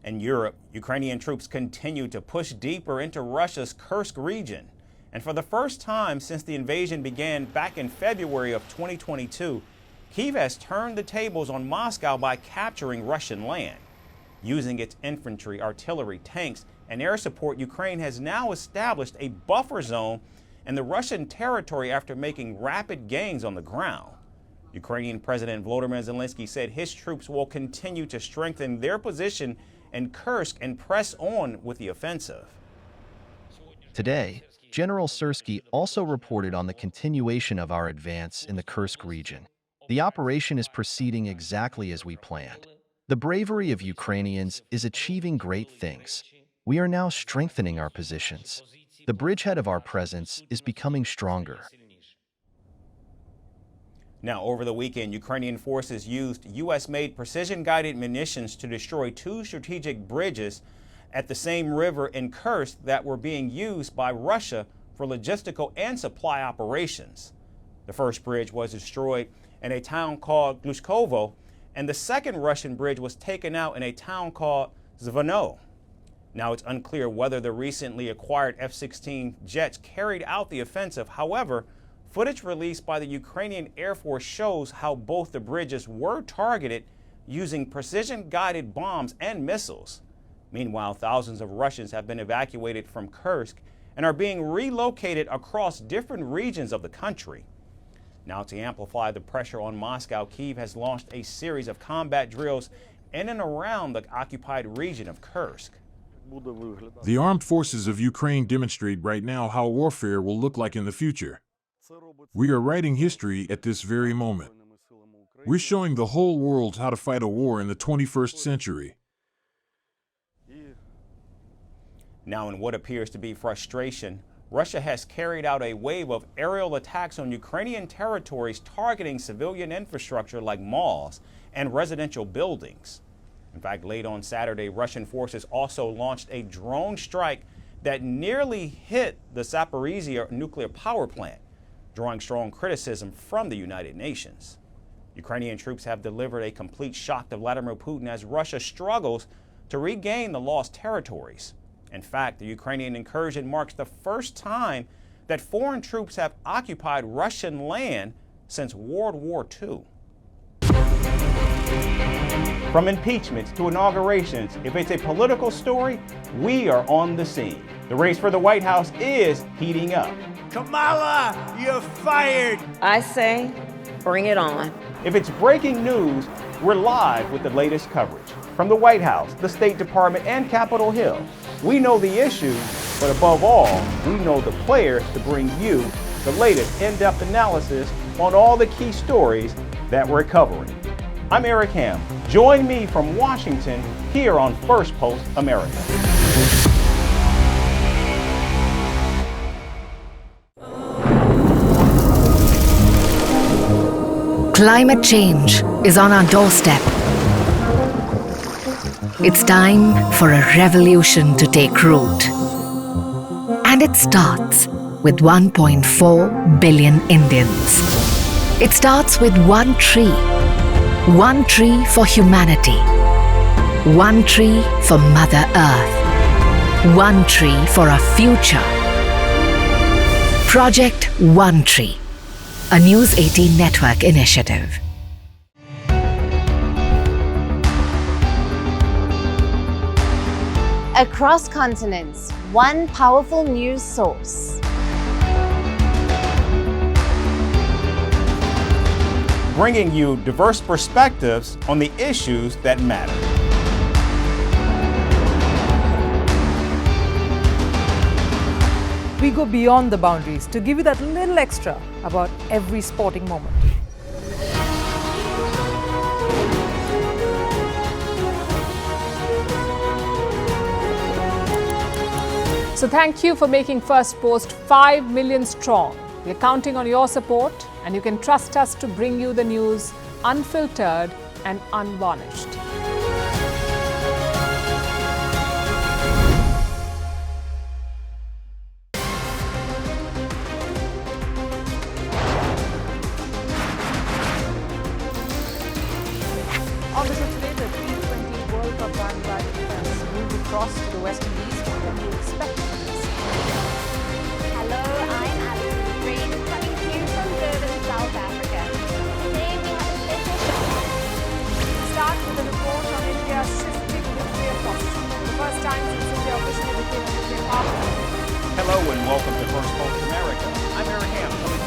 In Europe, Ukrainian troops continue to push deeper into Russia's Kursk region. And for the first time since the invasion began back in February of 2022, Kyiv has turned the tables on Moscow by capturing Russian land. Using its infantry, artillery, tanks, and air support, Ukraine has now established a buffer zone in the Russian territory after making rapid gains on the ground. Ukrainian President Volodymyr Zelensky said his troops will continue to strengthen their position in Kursk and press on with the offensive. Today, General Sersky also reported on the continuation of our advance in the Kursk region. The operation is proceeding exactly as we planned. The bravery of Ukrainians is achieving great things. We are now strengthening our positions. The bridgehead of our presence is becoming stronger. Now, over the weekend, Ukrainian forces used U.S.-made precision-guided munitions to destroy two strategic bridges at the Seym River in Kursk that were being used by Russia for logistical and supply operations. The first bridge was destroyed in a town called Glushkovo, and the second Russian bridge was taken out in a town called Zvannoe. Now, it's unclear whether the recently acquired F-16 jets carried out the offensive. However, footage released by the Ukrainian Air Force shows how both the bridges were targeted using precision-guided bombs and missiles. Meanwhile, thousands of Russians have been evacuated from Kursk and are being relocated across different regions of the country. Now, to amplify the pressure on Moscow, Kyiv has launched a series of combat drills in and around the occupied region of Kursk. The armed forces of Ukraine demonstrate right now how warfare will look like in the future. We are writing history at this very moment. We're showing the whole world how to fight a war in the 21st century. Now, in what appears to be frustration, Russia has carried out a wave of aerial attacks on Ukrainian territories targeting civilian infrastructure like malls and residential buildings. In fact, late on Saturday, Russian forces also launched a drone strike that nearly hit the Zaporizhzhia nuclear power plant, drawing strong criticism from the United Nations. Ukrainian troops have delivered a complete shock to Vladimir Putin as Russia struggles to regain the lost territories. In fact, the Ukrainian incursion marks the first time that foreign troops have occupied Russian land since World War II. From impeachments to inaugurations, if it's a political story, we are on the scene. The race for the White House is heating up. Kamala, you're fired! I say, bring it on. If it's breaking news, we're live with the latest coverage. From the White House, the State Department, and Capitol Hill, we know the issues, but above all, we know the players to bring you the latest in-depth analysis on all the key stories that we're covering. I'm Eric Ham. Join me from Washington here on Firstpost America. Climate change is on our doorstep. It's time for a revolution to take root. And it starts with 1.4 billion Indians. It starts with one tree. One tree for humanity. One tree for Mother Earth. One tree for our future. Project One Tree, a News 18 network initiative. Across continents, one powerful news source. Bringing you diverse perspectives on the issues that matter. We go beyond the boundaries to give you that little extra about every sporting moment. So thank you for making Firstpost 5 million strong. We're counting on your support, and you can trust us to bring you the news unfiltered and unvarnished. On the show today, the T20 World Cup bandwagon across to the West Indies. What can you expect from this? Hello, I'm Alison Green, coming to you from Durban, South Africa. Today we have a special show. Start with a report on India's shifting nuclear posture. For the first time since India officially became a nuclear power. Hello and welcome to Firstpost America. I'm Aaron Ham, coming